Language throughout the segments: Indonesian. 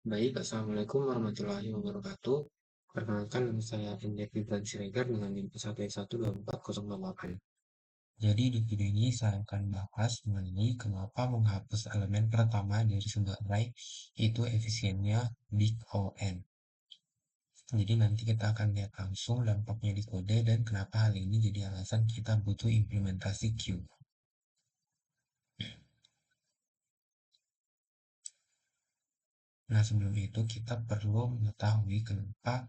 Baik, Assalamualaikum warahmatullahi wabarakatuh. Perkenalkan, nama saya Hendrik Fibran Siregar dengan NIM 1124008. Jadi di video ini saya akan bahas mengenai kenapa menghapus elemen pertama dari sebuah array itu efisiennya big O n. Jadi nanti kita akan lihat langsung dampaknya di kode dan kenapa hal ini jadi alasan kita butuh implementasi Q. Nah, sebelum itu kita perlu mengetahui kenapa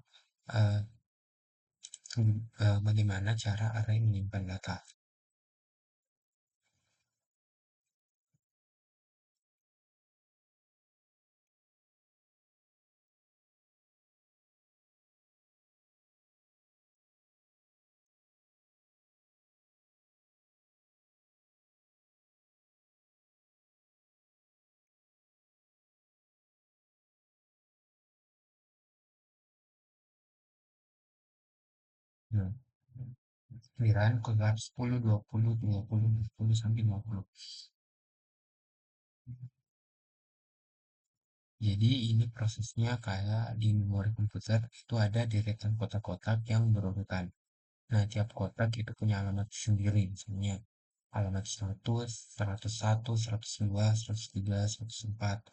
eh, bagaimana cara array menyimpan data. Nah, Kirain kelar 10, 20, 30, 40, sampai 50. Jadi ini prosesnya kayak di memori komputer itu ada deretan kotak-kotak yang berurutan. Nah, tiap kotak itu punya alamat sendiri, misalnya alamat 100, 101, 102, 103, 104.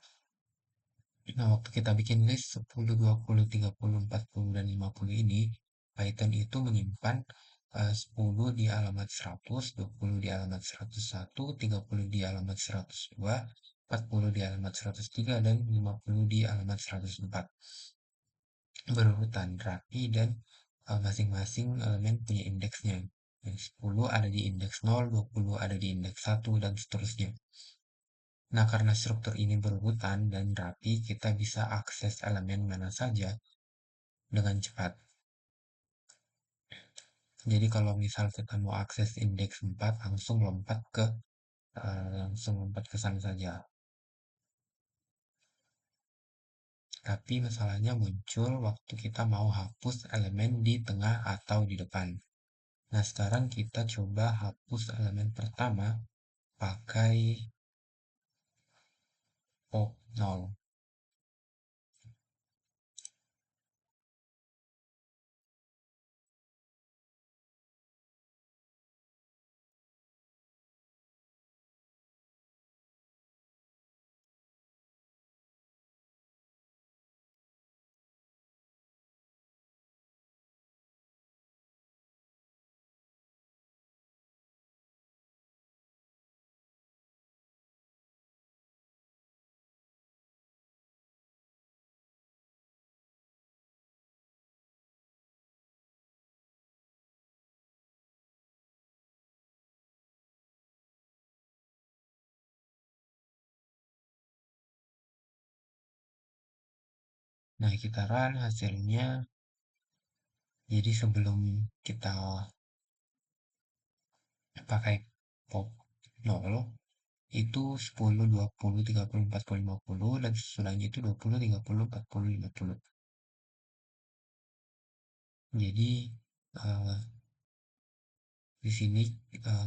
Nah, waktu kita bikin list 10, 20, 30, 40, dan 50 ini, Python itu menyimpan 10 di alamat 100, 20 di alamat 101, 30 di alamat 102, 40 di alamat 103, dan 50 di alamat 104. Berurutan rapi dan masing-masing elemen punya indeksnya. Yang 10 ada di indeks 0, 20 ada di indeks 1, dan seterusnya. Nah, karena struktur ini berurutan dan rapi, kita bisa akses elemen mana saja dengan cepat. Jadi kalau misal kita mau akses indeks 4, langsung lompat ke sana saja. Tapi masalahnya muncul waktu kita mau hapus elemen di tengah atau di depan. Nah, sekarang kita coba hapus elemen pertama pakai pop 0. Nah, kita run hasilnya. Jadi sebelum kita pakai pop 0, itu 10, 20, 30, 40, 50, dan sesudahnya itu 20, 30, 40, 50. Jadi eh, di sini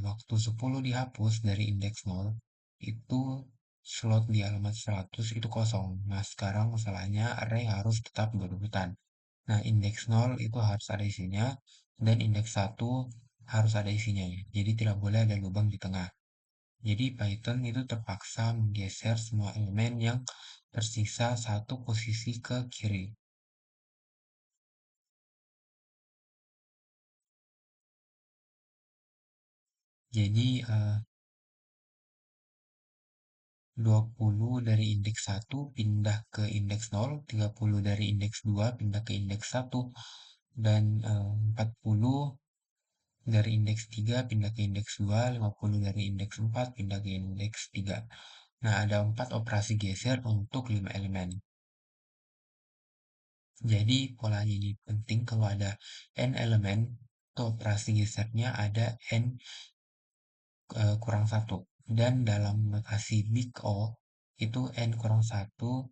waktu 10 dihapus dari indeks 0, itu slot di alamat 100 itu kosong. Nah, sekarang masalahnya array harus tetap berurutan. Nah, indeks 0 itu harus ada isinya, dan indeks 1 harus ada isinya. Jadi tidak boleh ada lubang di tengah. Jadi Python itu terpaksa menggeser semua elemen yang tersisa satu posisi ke kiri. Jadi 20 dari indeks 1 pindah ke indeks 0, 30 dari indeks 2 pindah ke indeks 1, dan 40 dari indeks 3 pindah ke indeks 2, 50 dari indeks 4 pindah ke indeks 3. Nah, ada 4 operasi geser untuk 5 elemen. Jadi polanya ini penting, kalau ada n elemen, itu operasi gesernya ada n kurang 1. Dan dalam notasi big O, itu n kurang 1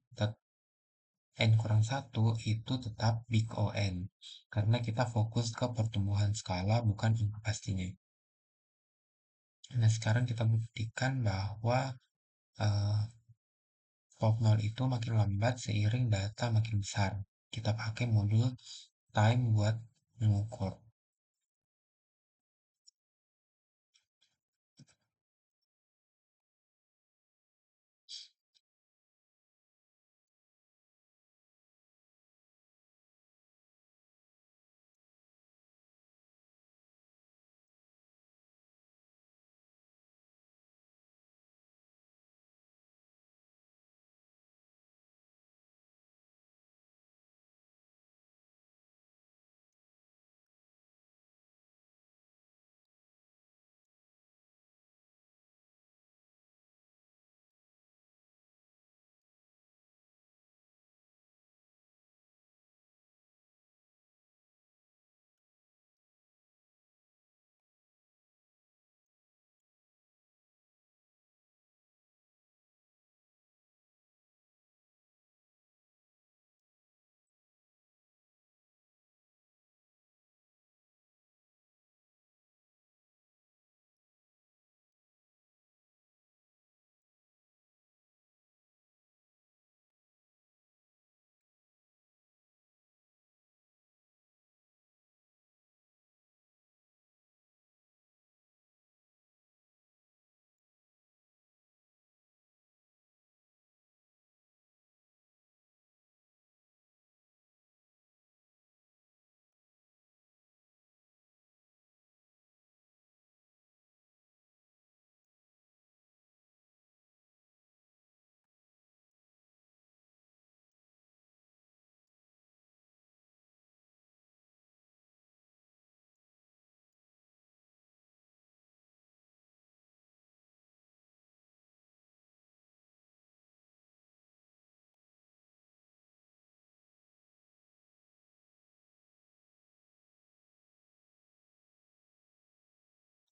n kurang 1 itu tetap big O n. Karena kita fokus ke pertumbuhan skala, bukan angka pastinya. Nah, sekarang kita buktikan bahwa uh, Pop nol itu makin lambat seiring data makin besar. Kita pakai modul time buat mengukur.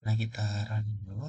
Nah, kita run dulu.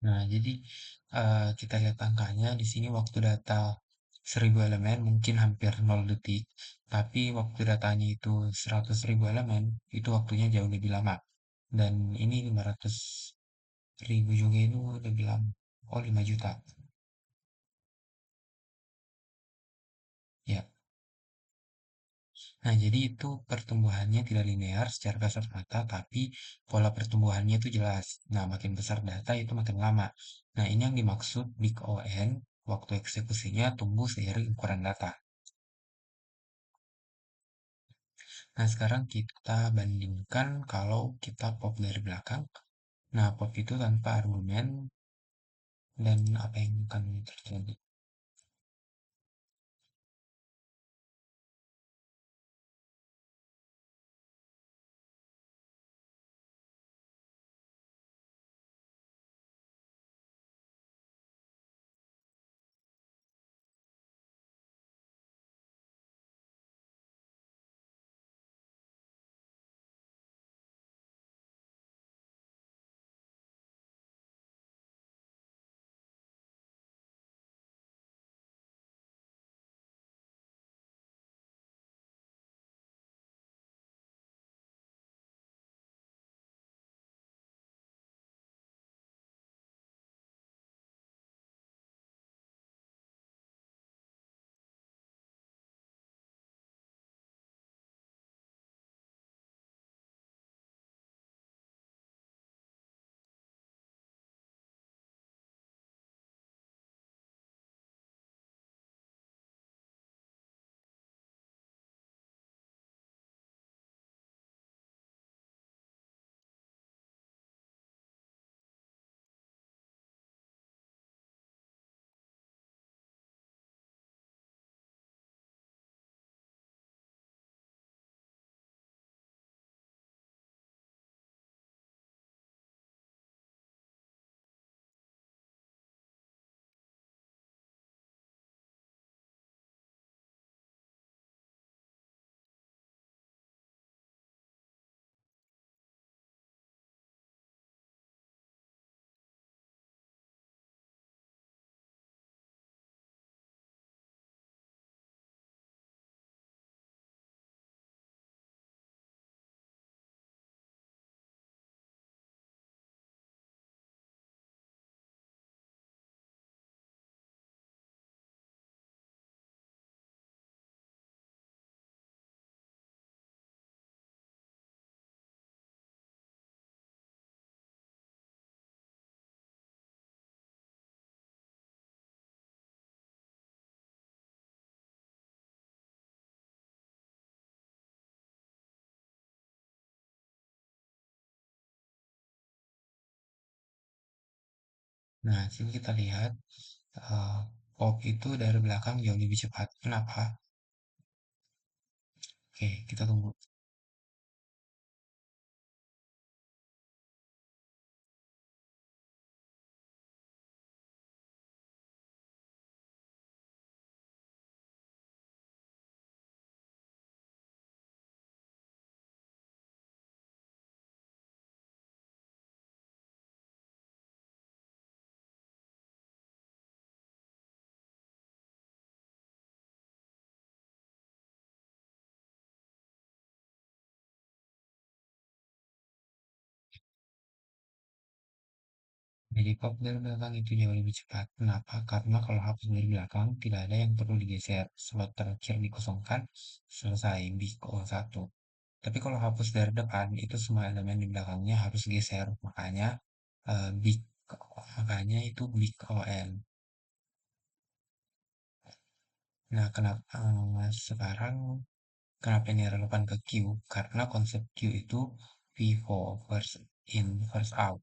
Nah, jadi kita lihat angkanya di sini waktu data 1000 elemen mungkin hampir 0 detik, tapi waktu datanya itu 100.000 elemen, itu waktunya jauh lebih lama. Dan ini 500.000 juga itu lebih lama. Oh, 5 juta. Ya. Nah, jadi itu pertumbuhannya tidak linear secara kasat mata, tapi pola pertumbuhannya itu jelas. Nah, makin besar data itu makin lama. Nah, ini yang dimaksud big ON, waktu eksekusinya tumbuh seiring ukuran data. Nah, sekarang kita bandingkan kalau kita pop dari belakang. Nah, pop itu tanpa argumen dan apa yang akan terjadi. Nah, sini kita lihat eh, pop itu dari belakang jauh lebih cepat. Kenapa? Oke, kita tunggu. Jadi pop dari belakang itu jauh lebih cepat. Kenapa? Karena kalau hapus dari belakang, tidak ada yang perlu digeser. Slot terakhir dikosongkan, selesai, Biko satu. Tapi kalau hapus dari depan, itu semua elemen di belakangnya harus geser. Big, makanya itu big ON. Nah, sekarang kenapa ini relevan ke Q? Karena konsep Q itu FIFO, first in, first out.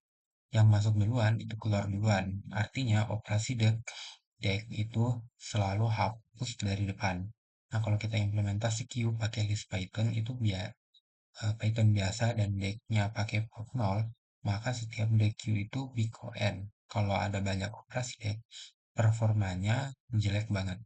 Yang masuk duluan itu keluar duluan. Artinya operasi deck itu selalu hapus dari depan. Nah, kalau kita implementasi Q pakai list Python itu Python biasa dan decknya pakai pop 0, maka setiap deck Q itu big O(n). Kalau ada banyak operasi deck, performanya jelek banget.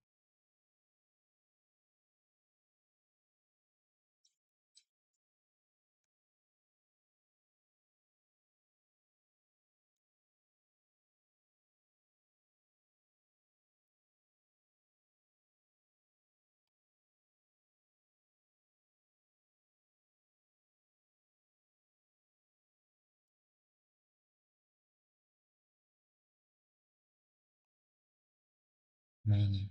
Nah ini,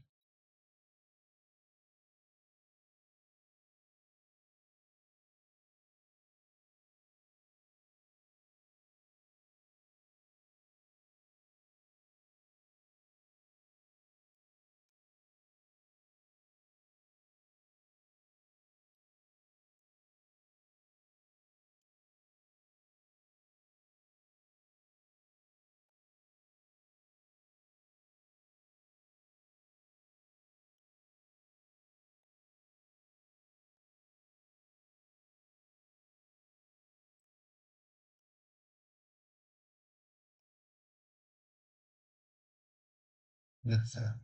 udah salah.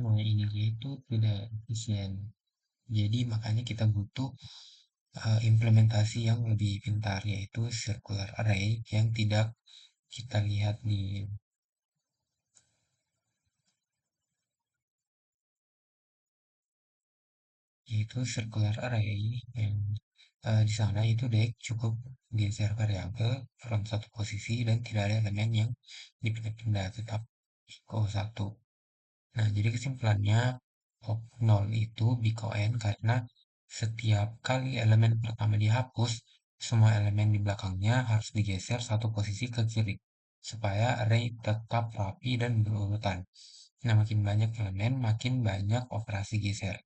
Nah ini dia itu tidak efisien. Jadi makanya kita butuh implementasi yang lebih pintar yaitu circular array yang tidak kita lihat di yaitu circular array yang di sana itu deck cukup geser variabel from satu posisi dan tidak ada elemen yang dipindah-pindah tetap equal satu. Nah, jadi kesimpulannya pop 0 itu big O(n) karena setiap kali elemen pertama dihapus, semua elemen di belakangnya harus digeser satu posisi ke kiri supaya array tetap rapi dan berurutan. Nah, makin banyak elemen, makin banyak operasi geser.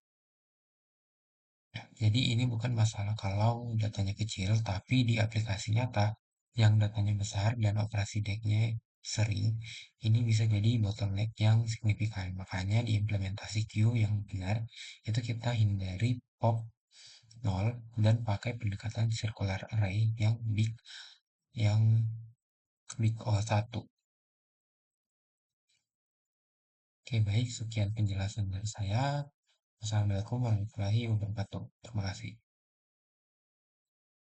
Jadi ini bukan masalah kalau datanya kecil, tapi di aplikasi nyata yang datanya besar dan operasi decknya sering, ini bisa jadi bottleneck yang signifikan. Makanya di implementasi queue yang benar, itu kita hindari pop nol dan pakai pendekatan circular array yang big O1. Oke, baik, sekian penjelasan dari saya. Wassalamualaikum warahmatullahi wabarakatuh. Terima kasih.